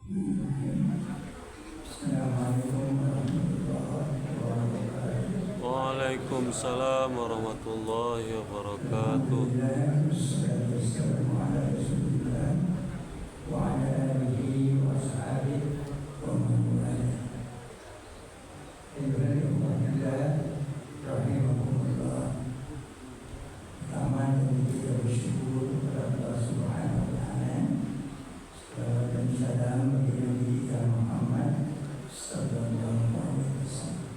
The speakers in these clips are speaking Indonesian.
Assalamualaikum warahmatullahi wabarakatuh. Waalaikumsalam warahmatullahi wabarakatuh. Alhamdulillah, wassalatu wassalamu ala Rasulillah wa ala alihi wa sahbihi wa man walah. Alhamdulillah, rahimahumullah. Pertama kita bersyukur kepada Allah Subhanahu wa taala. Dan salam bagi Nabi kita Muhammad sallallahu alaihi wasallam.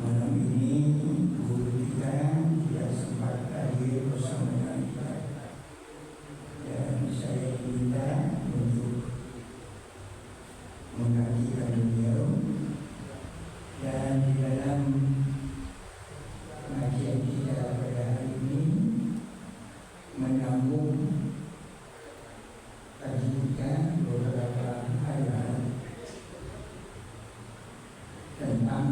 Malam ini guru kita tidak sempat hadir bersama dengan kita, dan saya minta untuk menggantikan beliau, dan di dalam pengajian kita pada hari ini menyambung kaji kita beberapa ayat tentang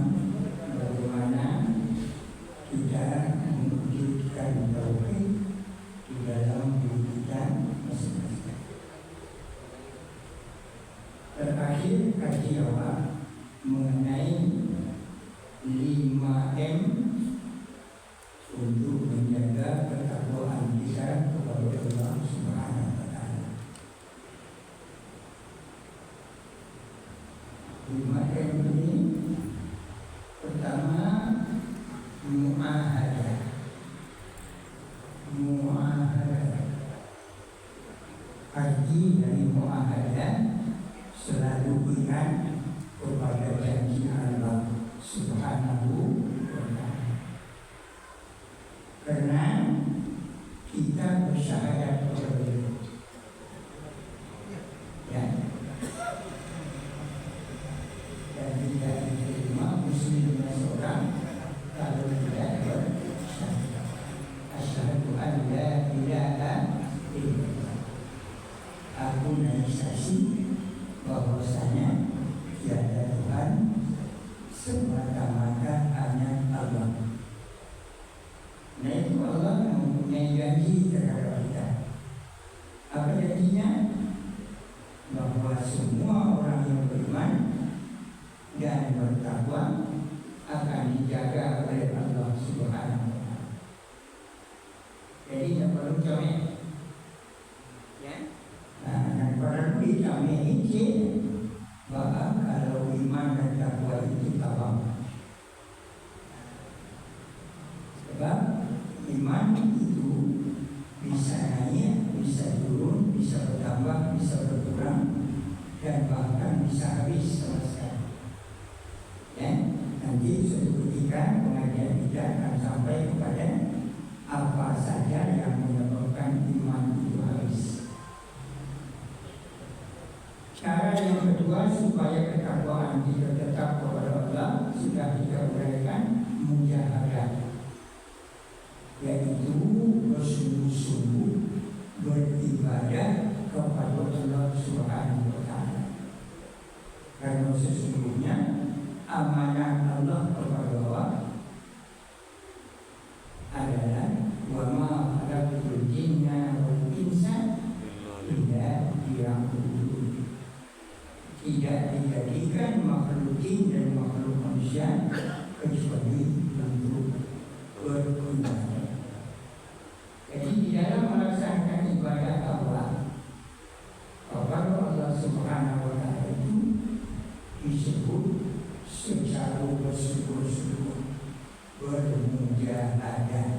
bagaimana kita mewujudkan tauhid di dalam diri kita masing-masing. Terakhir kaji awal mengenai 5M untuk menjaga ketakwaan kita kepada Allah Subhanahu wa taala. 5M ini pertama muahadah. Arti dari muahadah selalu ingat kepada janji Allah Subhanahu wa taala. Karena kita bersyahadat kepada Dia. Ya. Dan tidak diterima muslim seorang kalau tidak bersyahadat. Asyhadu an la ilaha illallah. Aku menyaksi bahwasanya tiada Tuhan semata-mata hanya Allah. Nah, itu Allah mempunyai janji terhadap kita. Apa janjinya? Bahwa semua orang yang beriman dan bertakwa akan dijaga oleh Allah Subhanahu wa taala. Jadi tidak perlu comel. Ya. Nah, dan perlu dicomel ini bahwa kalau iman dan takwa itu tabang. Sebab iman itu bisa naik, bisa turun, bisa bertambah, bisa berkurang, dan bahkan bisa habis sama sekali. Ya, nanti suatu ketika pengajian kita akan sampai kepada apa saja yang menyebabkan iman itu habis. Cara yang kedua supaya ketakwaan kita tetap kepada Allah sudah kita uraikan, mujahadah, yaitu bersungguh-sungguh beribadah kepada Allah Subhanahu wa taala. Karena sesungguhnya amanah Allah kepada Allah adalah wa ma khalaqtul jinna wal insa illa liya'budun. Tidak dijadikan makhluk jin dan makhluk manusia kecuali untuk beribadah. Jadi di dalam melaksanakan ibadah Allah kepada Allah Subhanahu wa taala itu disebut secara bersungguh-sungguh bermujahadah.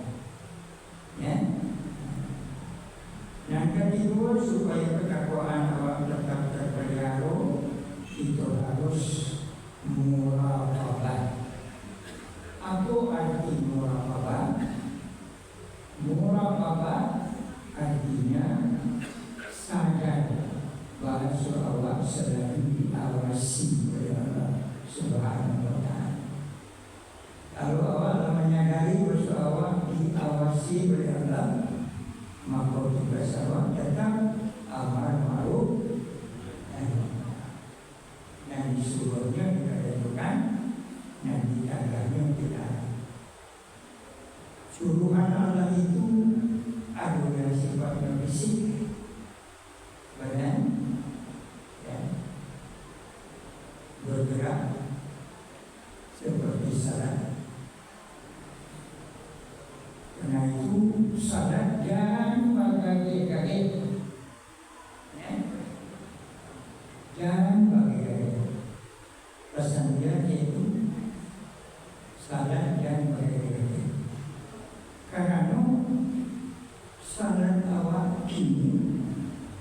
Ya. Yang kedua, supaya ketakwaan awak tetap terpelihara, itu harus muraqabah. Apa arti muraqabah? Muraqabah artinya sadar bahwa awak selalu diawasi oleh Allah Subhanahu wa taala. Kalau awak menyadari bahwa awak diawasi oleh Allah, maka tugas awak tetap amar ma'ruf dan disuruhnya kita tentukan dan ditagahnya kita. Suruhan Allah itu ada yang sifatnya fisik, badan, ya, Jangan pakai gaya. Pesan dia yaitu salat dan pakai gaya. Karena salat awak kini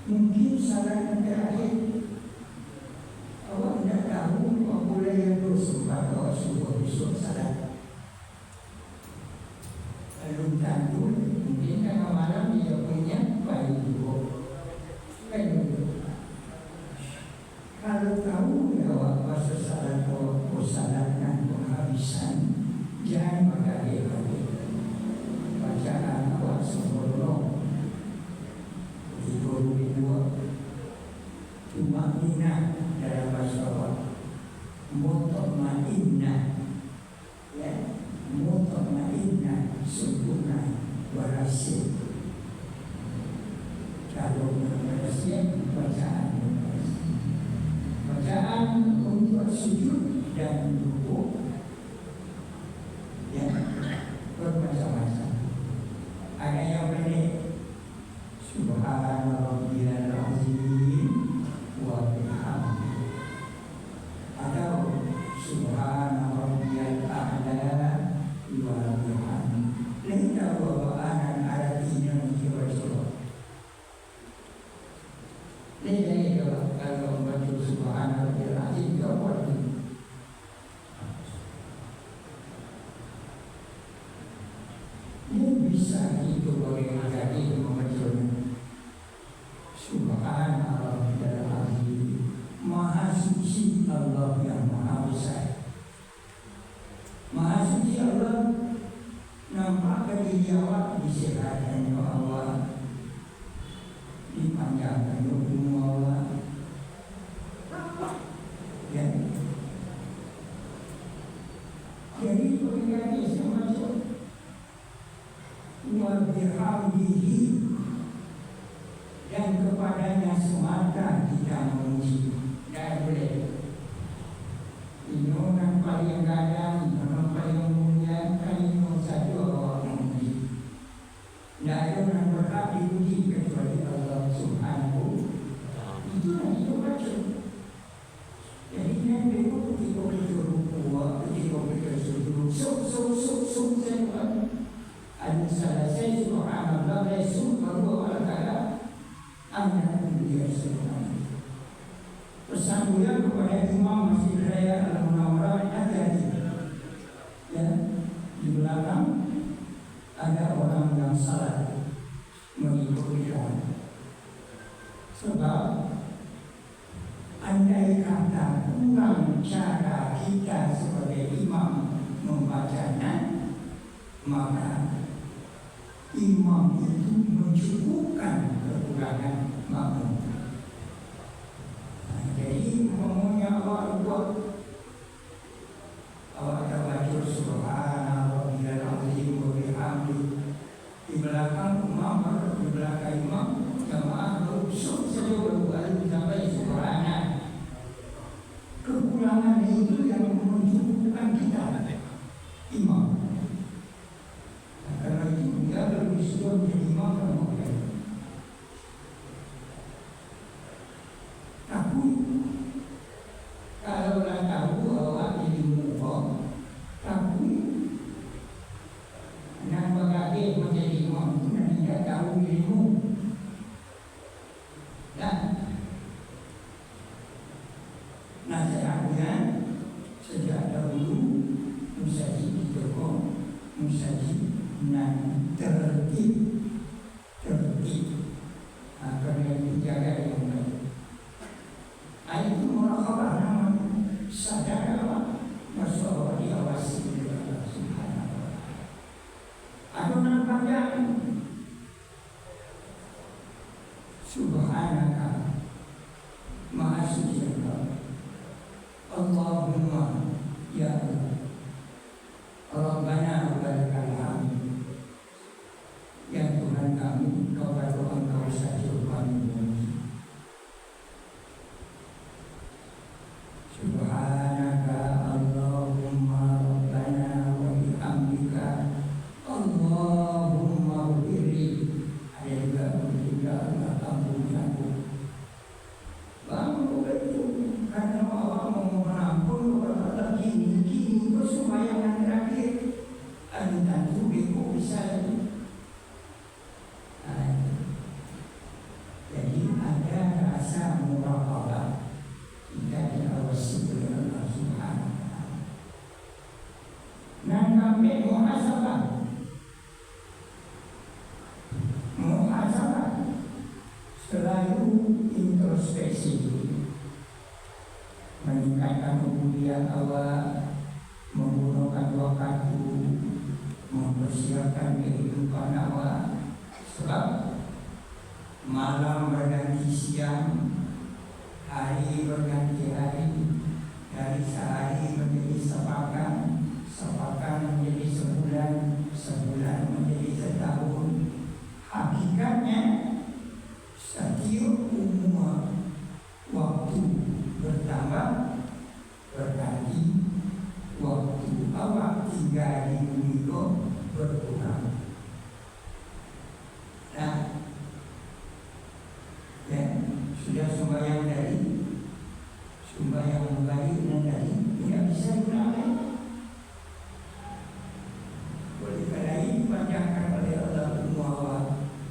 mungkin salat terakhir. Awak tidak tahu apa boleh yang bersumpah awak subuh besok salat. Lalu tentu mungkin tengah malam dia punya bayi juga. Kalau tahu ya awak masa salat awak salat dan penghabisan, jangan pakai bacaan awak sempurna. Itu kedua, cuma minat dalam bahasa awak, mutmainah, ya, mutmainah sempurna berhasil. Kalau berhasil bacaan untuk sujud dan rukuk, ya, bermacam-macam. Ada yang pendek, Subhanallahil azim wa bihamdihi, atau Subhanallahil a'la wa bihamdihi. Lain tahu anak Arabnya menjawab. Ini kalau membaca Subhanallahil azim jawab. Ini bisa itu boleh menjadi membaca Subhanallahil azim. Maha suci Allah yang maha besar. Maha suci Allah nampak diri awak disehatkan Allah, dipanjangkan umur Allah, ya. Jadi pengingatnya semacam wa bihamdihi, dan kepadanya semata kita memuji. Dan boleh ini orang paling kadang, orang paling mulia, kalian saja orang memuji. Tidak ada orang berhak dipuji kecuali Allah Subhanahu. Itulah itu baca. Jadi yang berikut ketika kita rukuk, ketika kita sujud, sok saya ada selesai Subhanallah, besok baru Allah Taala akan dia Subhanallah. Pesan beliau kepada Imam Masjid Raya Al-Munawwarah, hati-hati, ya, di belakang ada orang yang salah mengikuti orang. Sebab andai kata kurang cara kita sebagai imam membacanya, maka imam itu mencukupkan kekurangan makmum. Jadi umumnya awak buat, awak baca Subhanallahil azim wa bihamdihi di belakang imam atau di belakang imam, jamaah berusuk saja baru sampai Subhanallah. Kekurangan itu yang mencukupkan kita imam. Karena itu dia berbicara menjadi imam dan mungkin. Tapi kalau dah tahu awak jadi muhafaz, tapi nak bagi menjadi imam itu tidak tahu ilmu. Dan nasihatnya sejak dahulu musajid ditegur, musajid nan tertib. Karena itu jaga yang baik. Itu muraqabah namanya, sadar awak masuk diawasi oleh Allah Subhanahu wa Ta'ala. Adonan panjang Subhanaka Maha suci Allah. Allahumma ya Allah, Rabbana walakal hamd. Ya Tuhan kami, kepada Engkau saja kami memuji. Subhanaka Allahumma Rabbana wa bihamdika Allahumma ighfirli. Ada juga Allah ampuni aku. Bang, supaya awak menggunakan waktu, mempersiapkan kehidupan awak. Sebab malam berganti siang, hari berganti hari, dari sehari menjadi sepekan, sepekan menjadi sebulan, sebulan menjadi setahun. Hakikatnya setiap umur waktu bertambah, berganti, waktu awak tinggal di bumi itu berkurang. Nah, ya, sudah sembahyang tadi, sembahyang balik dan tadi tidak bisa diulangi. Oleh karena ini dipanjangkan oleh Allah Muhammad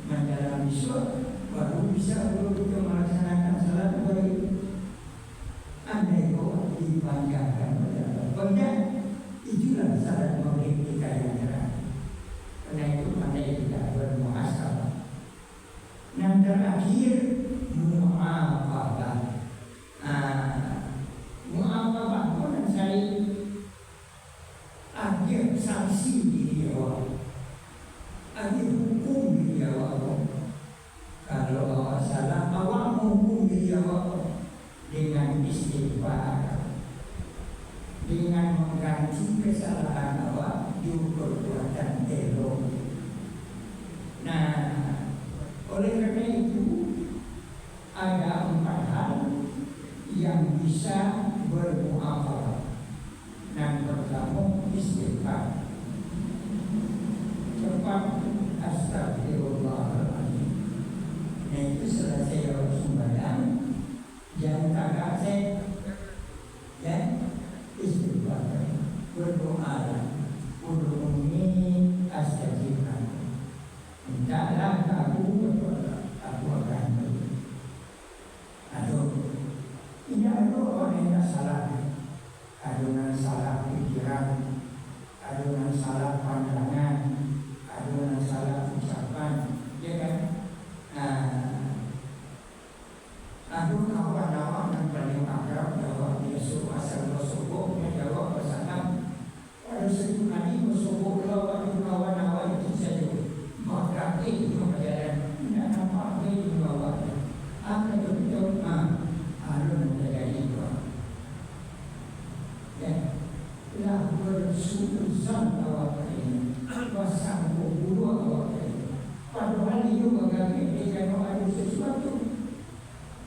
menjalani sholat, baru bisa kita melaksanakan salat baik. Andai kau dipanjangkan oleh Allah banyak, itulah salat maghrib kita yang terakhir. Karena itu andai kita bermuhasabah. Yang terakhir mu'afabah. Mu'afabah pun saya ada sanksi diri awak, ada hukum diri awak. Kalau awak salah, awak menghukum diri awak dengan istighfar, dengan mengganti kesalahan awak di perbuatan elok. Nah, oleh karena itu ada 4 hal yang bisa bermuafalah. Yang pertama istighfar. Cepat astagfirullahaladzim. Nah itu selesai awak sembahyang, jangan tak saya ya istighfar, berdoa, udhuni astajibkan. Mintalah aku berdoa, aku akan beri. Aduh, ini ada orang yang salah, adunan salah pikiran, adunan salah pandangan, adunan salah ucapan, ya kan? Aduh kawan awak yang paling akrab jawab dia suruh asal bersobok, dia jawab bersama. Pada satu hari bersobok lawan kawan awak itu saja. Maka itu perjalanan tidak nampak lagi bawahnya. Apa itu betul? Aduh menjadi itu. Ya, lah bersuzon awak ini, pasang bulu awak ini. Padahal itu bagaimana dia kalau ada sesuatu.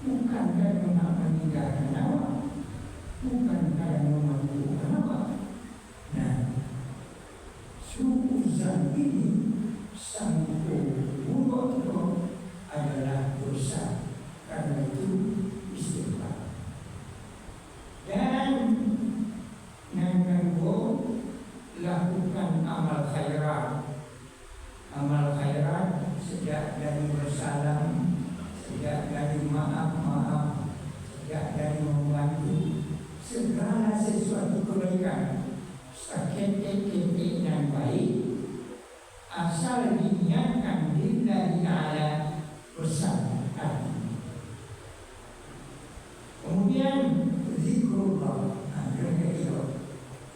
Bukan karena nak meninggalkan awak, bukan karena memampukan awak. Nah, suzon ini sanggup buruk itu adalah dosa. Karena itu istighfar. Dan yang kedua, lakukan amal khairat. Amal khairat sejak dari bersalam, sejak dari maaf-maaf, sejak dari membantu, segala sesuatu kebaikan, seketik-ketik yang baik, asal diniatkan lillahi ta'ala bersama hati. Kemudian zikrullah,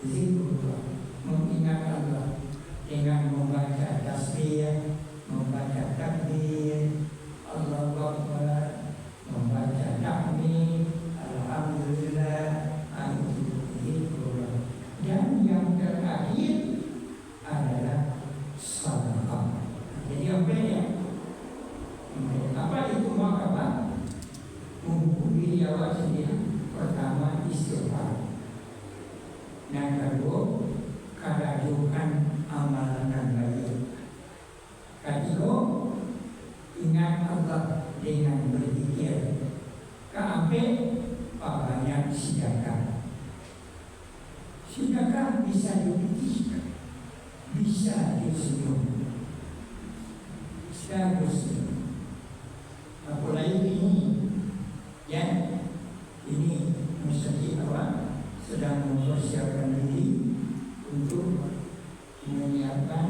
zikrullah, mengingat Allah dengan membaca tasbih, membaca takbir, Allahu Akbar, membaca tahmid, alhamdulillah, zikrullah. Dan yang terakhir adalah sedekah. Jadi apa ya? Apa itu makna? Menghubungi awak sendiri. Pertama istighfar. Yang kedua kerajukan amalan yang baik. Ketiga ingat Allah dengan berzikir. Keempat banyak sedekah. Sedekah bisa dipikirkan, bisa disenyum, seharusnya. Apalagi ini, ya, ini mesti awak sedang mempersiapkan diri untuk menyiapkan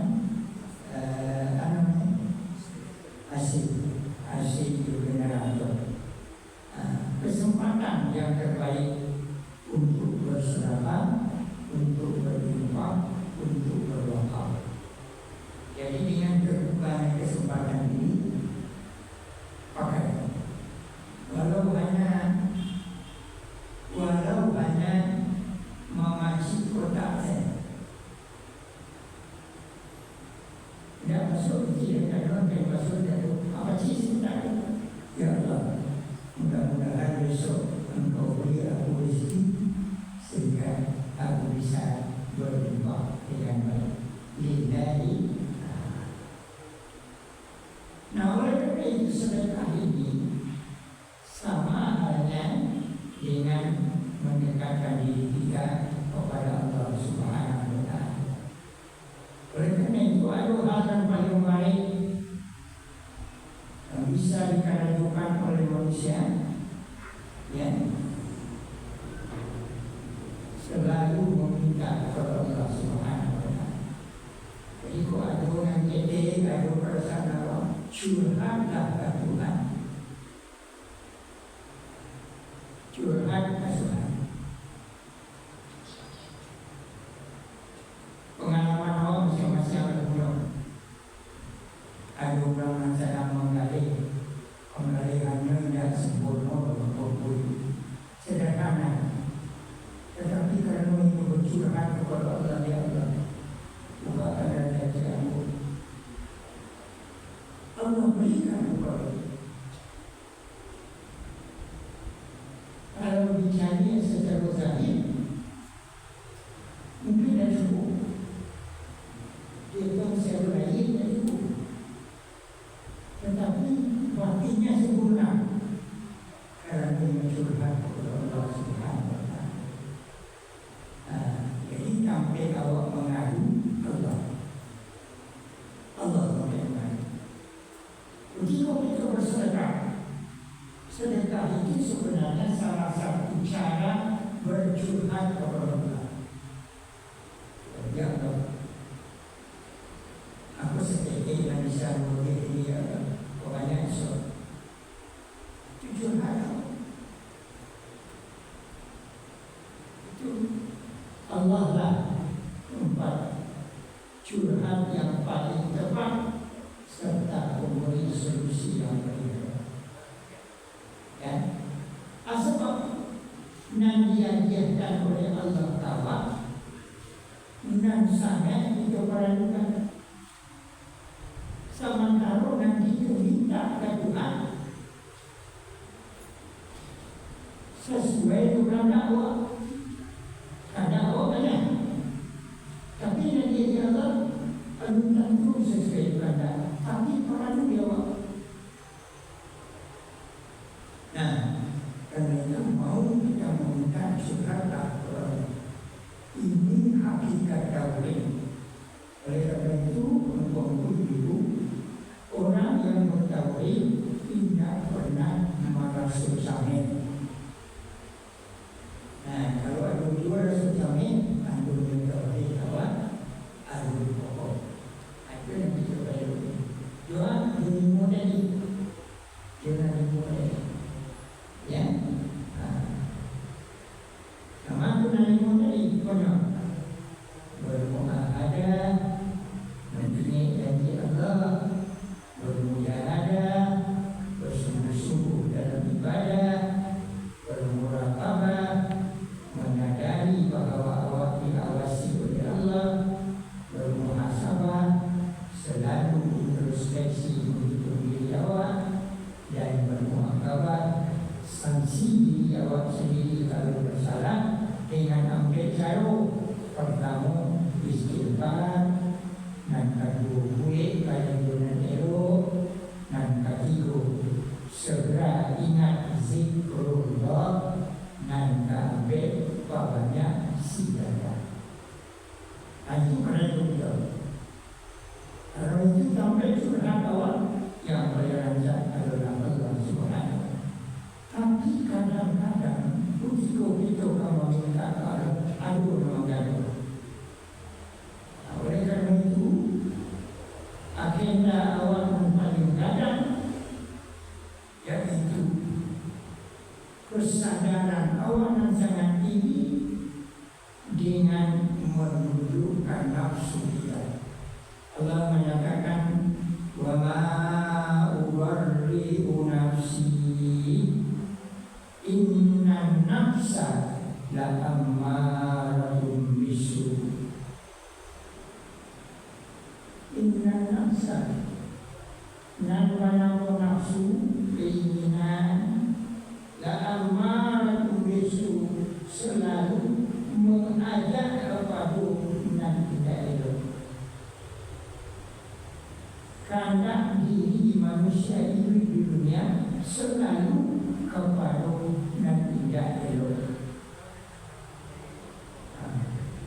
hasil generator. Kesempatan yang terbaik untuk bersedekah, untuk berinfak, untuk berwakaf. Jadi dengan terbuka kesempatan ini pakai. Walau hanya memaci kotak saya, tidak masuk tidak ada yang masuk dari apa sih sebentar. Ya Allah, mudah-mudahan besok Engkau beri aku rezeki sehingga aku bisa berinfak dengan baik. Lillahi. Nah, oleh karena itu sedekah ini sama halnya dengan mendekatkan diri kita kepada Allah Subhanahu wa Ta'ala. Oleh karena itu ada hal yang paling baik yang bisa dikatakan oleh manusia, ya, selalu meminta kepada Allah Subhanahu wa Ta'ala. Jadi kalau ada orang gede, ada perasaan Allah, curhatlah ke Tuhan. Curhat ke Tuhan. Pengalaman Allah masing-masing ada pulang. Ada orang yang sedang menggali, penggaliannya tidak sempurna berkumpul sederhana. Tetapi karena itu bercurhat kepada Allah, ya Allah, bukakan rezeki aku. Allah berikan kepada kita. Kalau dicari secara zahir, mungkin tidak cukup. Dia tahu secara lahir tidak cukup. Tetapi batinnya sempurna karena dia mencurhat kepada Allah Subhanahu wa Ta'ala. Jadi sampai awak mengadu Allah, Allah mengadu. Jika kita bersedekah, sedekah itu sebenarnya salah satu cara bercurhat kepada Allah. Ya Allah, aku sedikit yang bisa memberi ini, ya Allah. Pokoknya itu curhat. Itu Allah lah tempat curhat yang paling tepat serta memberi solusi yang baik. Ya, sebab nan diajarkan oleh Allah Ta'ala, nan sangat diperlukan. Sementara nanti itu minta ke Tuhan sesuai dengan dakwah. Ada awalnya, tapi nanti Allah belum tentu sesuai dengan dakwah. Tapi perlu jawab. Nah, karena itu mau kita meminta curhatlah ini hakikat tauhid. Oleh karena itu, untuk ibu orang yang bertauhid tidak pernah merasa samin. Nah, kalau ada dua rasa samin, ada bertauhid awal, ada pokok. Itu yang kita perlu. Doa dimulai, jangan dimulai. Ya, sama tu nanti mulai kono bermuahadah, mempunyai janji Allah, bermujahadah, bersungguh-sungguh dalam ibadah, kebenaran awalan sangat tinggi dengan menundukkan nafsu kita. Allah menyatakan wa ma ubarri'u nafsi innan nafsa la ammaratun bisu. Innan nafsa namanya nafsu keinginan la ammaratun bisu selalu mengajak kepada yang tidak elok. Karena diri manusia itu di dunia selalu kepada yang tidak elok.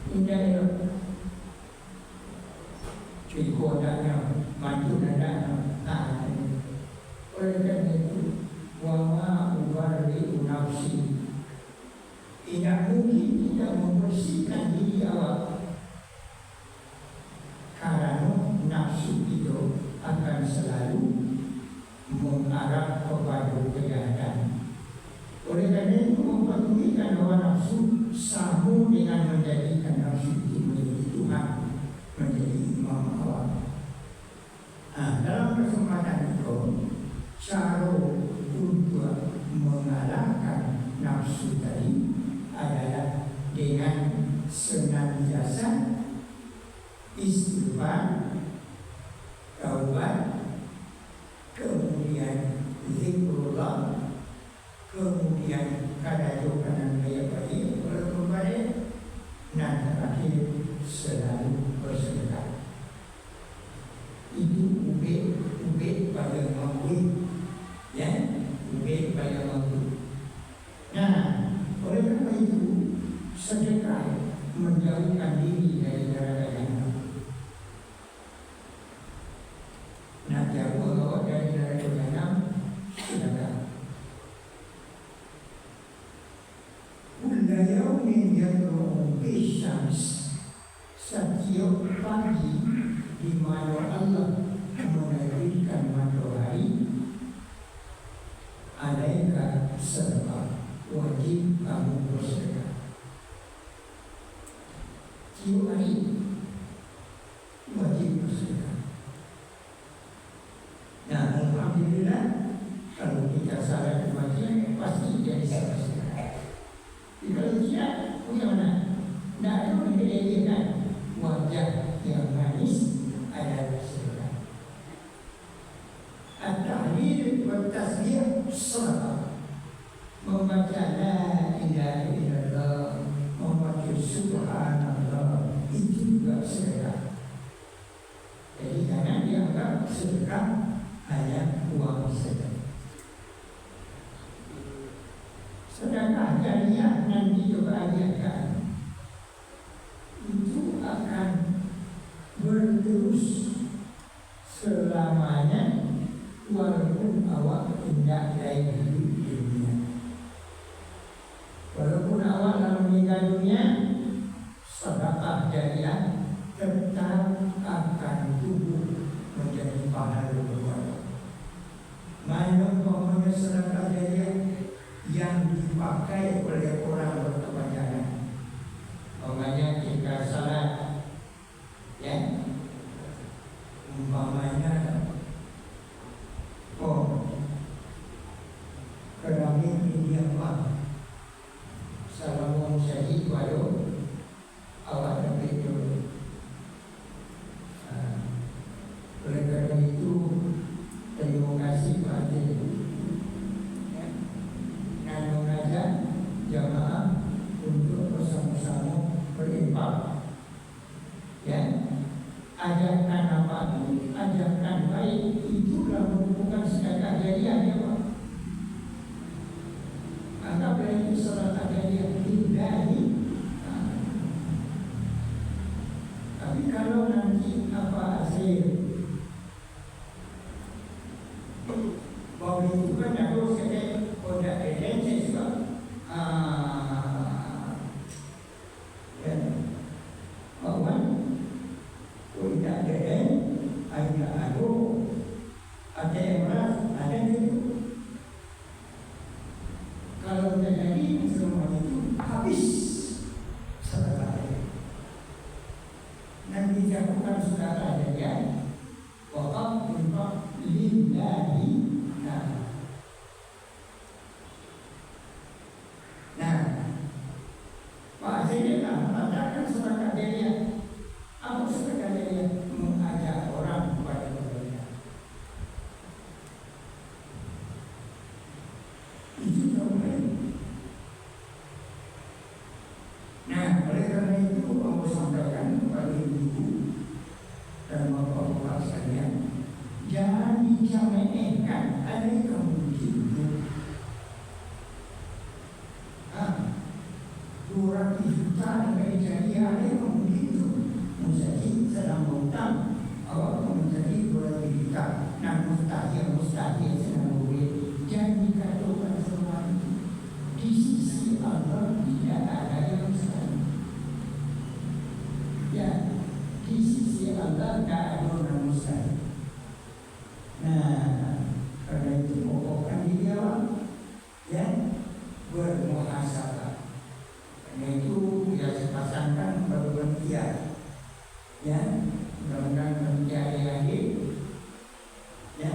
Tidak elok. Kodanya maju dan taat. Oleh karena itu, wama ubarri'u nafsi. Tidak mungkin tidak membersihkan diri awak, karena nafsu itu akan selalu mengarah kepada kejahatan. Oleh karena itu memperdulikan bahwa nafsu sambung dengan menjadikan nafsu itu menjadi Tuhan, menjadi imam awak. Dalam kesempatan itu, cara untuk mengalahkan nafsu tadi adalah dengan senantiasa istighfar, taubat, kemudian zikrullah, kemudian kadaju kanan gaya baik berkembali, dan terakhir selalu bersedekah. Itu ubed pada mampu, ya, ubed pada mampu. Nah, oleh karena itu sedekah menjauhkan diri dari neraka jahanam. Nah, jauh kalau dari neraka jahanam sedekah. Kulla yaumin yad'u bisyams. Setiap pagi di mana Allah menerbitkan matahari, alaika sedekah, wajib kamu bersedekah. Tiap hari wajib bersedekah. Nah, alhamdulillah kalau kita salah kematian pasti jadi sedekah. Kalau tidak, bagaimana? Tidak ada membedakan wajah yang manis adalah sedekah. At-tahlil wa tasbih sedekah. Membaca la ilaha illallah, membaca subhanallah, itu juga sedekah. Jadi jangan dianggap sedekah hanya uang saja. Sedekah jariah nanti kebahagiaan itu akan berterus selamanya walaupun awak tidak lagi hidup di dunia. Walaupun awak dalam meninggal dunia, sedekah jariah tetap akan tumbuh menjadi pahala berbuat. Mana umpamanya sedekah jariah yang dipakai oleh orang berkepanjangan, umpamanya jika salat, ya, umpamanya keramik ini apa? Salamun syahid walau awak dapat dulu. Oleh karena itu, terima kasih Pak Haji. Dan mengajak jamaah untuk bersama-sama berinfak. Ya, ajarkan apa itu? Ajarkan baik. Itulah merupakan sedekah jariah, ya Pak. Anggaplah itu sedekah jariah lillahi. Tapi kalau nanti apa hasil bahwa itu kan harus saya udah edensi sebab ya, bahwa tidak ada ada yang merasa ada itu. Kalau terjadi sekedar dia mengajak orang kepada kebaikan. Itu namanya. Nah, oleh karena itu aku sampaikan kepada ibu dan bapak-bapak sekalian, jangan dijaminkan ada kamu hidup. 200 juta yang jadi ada yang begitu menjadi sedang hutang awak menjadi 200 juta nah mustahil sedang boleh jangan dikatakan semua itu di sisi Allah tidak ada yang mustahil ya di sisi Allah tidak ada yang mustahil. Nah karena itu pokokkan diri awak ya bermuhasabah. Itu ya sepasangkan berbentia ya mudah-mudahan berbentia adik ya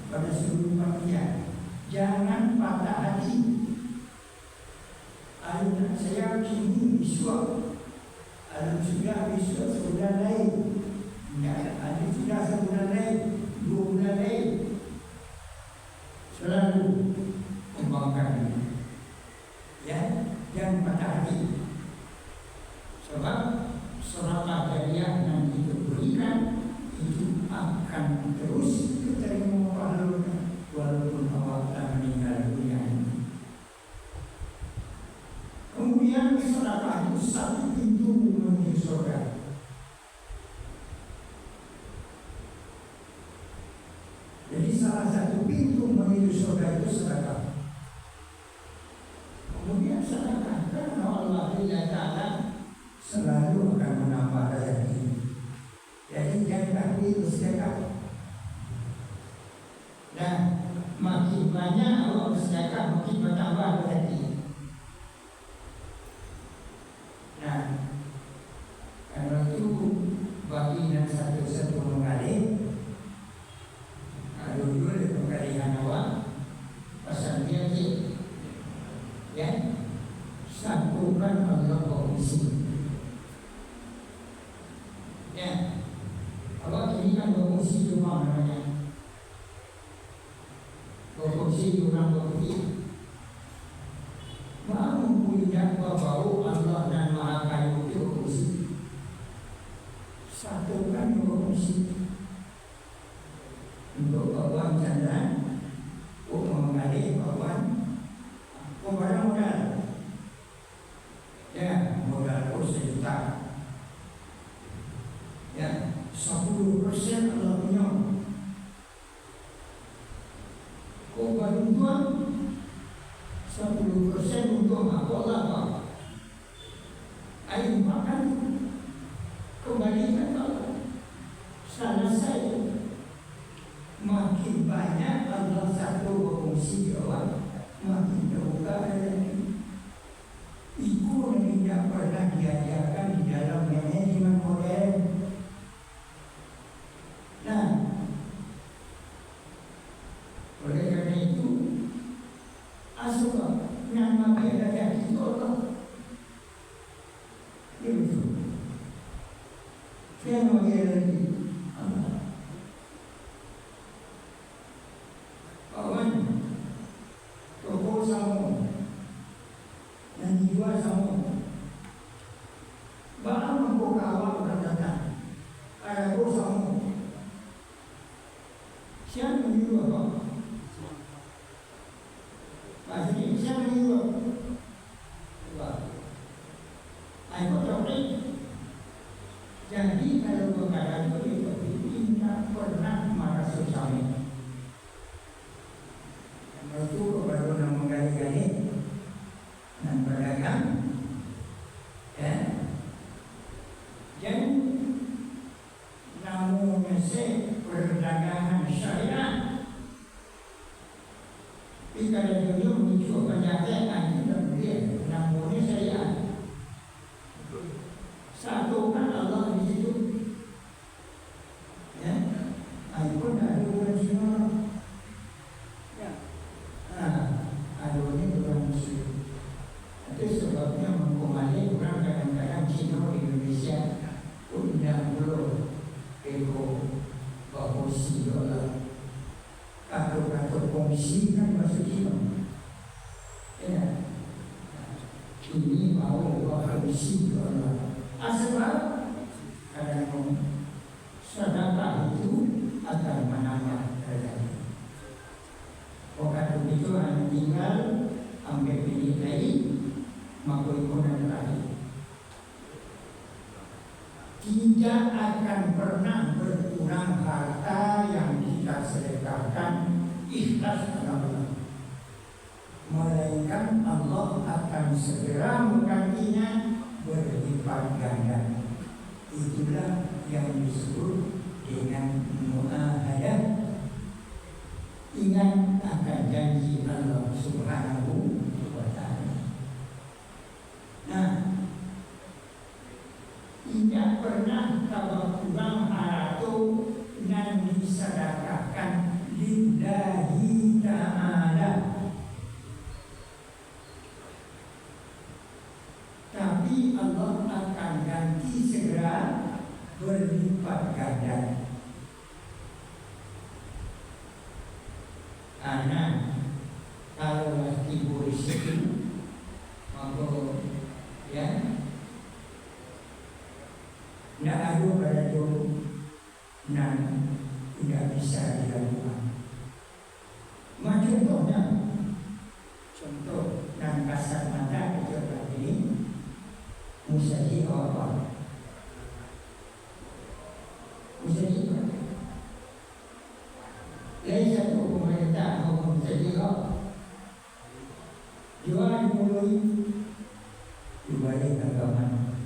pada seluruh manusia jangan patah hati. Anak saya kini biswa ada sudah biswa sebulan lain ya, ada sudah sebulan lain 2 bulan lain selalu kembangkan ya jangan patah hati. Sebab serata jariah yang kita berikan itu akan terus diterima pahalanya walaupun awak telah meninggal dunia ini. Kemudian sedekah itu satu pintu menuju surga. Jadi salah satu pintu menuju surga itu sedekah. Kemudian sedekah karena Allah Ta'ala selalu akan menambah rezeki. Jadi jangan takut bersedekah. Dan makin banyak Allah bersedekah makin bertambah rezeki. Nah, kalau itu bagian satu-satu mengalir, kalau dulu ada pengalihan awak, pasal dia ya, satukan Allah komisi. Ya, awak ini kan berfungsi rumah namanya, berfungsi rumah berfungsi. Maha mempunyai bau Allah dan Maha Kayu itu berfungsi. Satukan berfungsi untuk kawan candaan, untuk mengalir kawan, kepada modal. Ya, modal 1 juta. Ya, 10% Allah punya. Kau bantuan 10% untuk Allah Pak. Ayo makan kembalikan Allah. Selesai. Makin banyak Allah satu berfungsi Allah, makin terbuka rezeki. Itu yang tidak pernah diajarkan di dalam manajemen modern. Nah, oleh karena itu, asal nama biada itu Allah. Itu. Saya mau lagi Allah. Kawan, toko sama, dan dijual sama. Barang membuka awak berdatang, ada toko sama. Siapa menyuruh apa? Maksudnya siapa menyuruh? Aku tahu ni. Jadi kalau berkata itu tidak pernah marah sesama. Itu baru nak menggali-gali dan berdagang. Ya. Jadi namanya perdagangan syariah. Jika ada dunia muncul penjagaan itu dan dia namanya syariah. Satukan Allah di situ. Ya. Aku dah ada orang semua. Ya. Ada orang Muslim. Itu sebabnya mengkomali orang kadang-kadang Cina di Indonesia pun tidak perlu Eko komisi dolar kantor komisi kan maksudnya ya ini mau komisi dolar asal karena sedekah itu akan menambah derajat. Waktu itu hanya tinggal ambil pilih lagi makuikunan lagi. Tidak akan pernah berkurang harta yang kita sedekahkan ikhlas karena Allah. Melainkan Allah akan segera menggantinya berlipat ganda. Itulah yang disebut dengan mu'ahadah. Ingat akan janji Allah Subhanahu wa ta'ala. Nah, tidak pernah kalau kurang harta dan disedekahkan lillahi ta'ala. Tapi Allah akan ganti segera berlipat ganda. Anak kalau lagi berisik, maka ya tidak ada pada jauh dan tidak bisa dilakukan. Contohnya, contoh dan kasar mata kecil ini musyaji apa? Musyaji lain satu pemerintah maupun musyaji jualan mulai dibayar agama,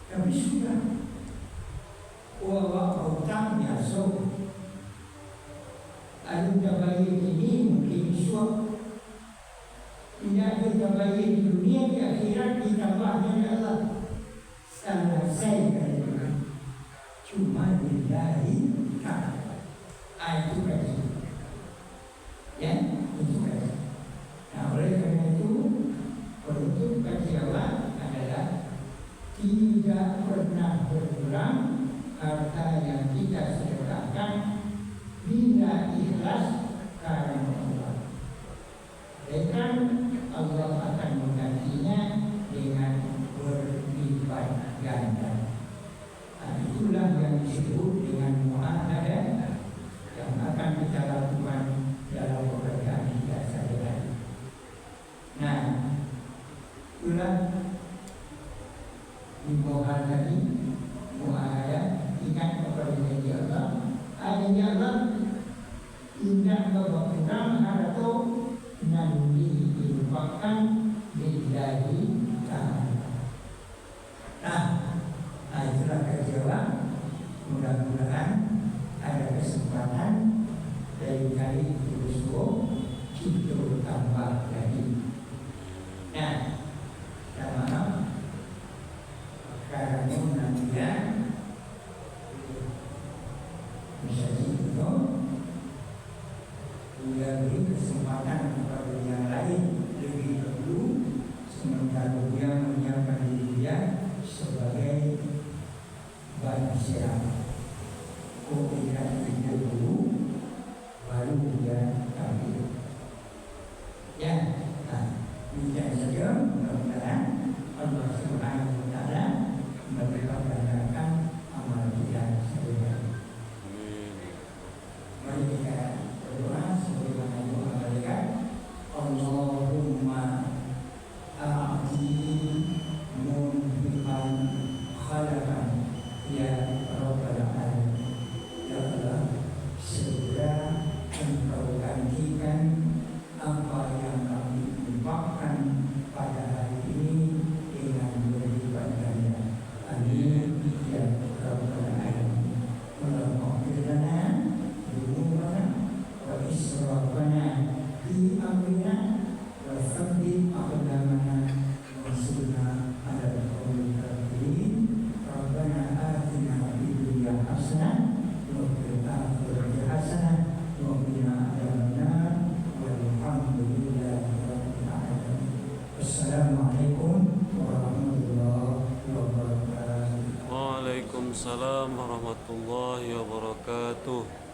tapi sudah wawak hutang biasa. Ada bayar ini mungkin suap, tidak ada bayar di dunia, di akhirat ditambahnya Allah. Selesai kan? Cuma dilahi tak. Itu kaji, ya itu kaji. Nah oleh karena itu bentuk kaji Allah adalah tidak pernah berkurang harta yang kita sedekahkan bila ikhlas karena Allah. Dan Allah akan menggantinya dengan berlipat ganda. Nah, itulah yang disebut dengan mu'ahadah yang akan kita lakukan dalam pekerjaan kita sehari-hari. Nah, itulah himbauan tadi mu'ahadah. Ingat kepada janji Allah. Janji Allah tidak berkurang harta dan diinfakkan lillahi ta'ala. Nah, itulah kejawab. Mudah-mudahan ada kesempatan dari kali Yerusalem kita tambah lagi. Nah, sama karena nantinya bisa itu juga beri kesempatan kepada yang lain lebih dulu, sementara dia menyiapkan diri dia sebagai manusia. Kemudian dia dulu, baru dia tampil. Ya, nah, demikian saja. Mudah-mudahan Allah Subhanahu wa Ta'ala memberkati amal kita sehari-hari. Mari kita berdoa sebagaimana doa malaikat. Waalaikumsalam warahmatullahi wabarakatuh.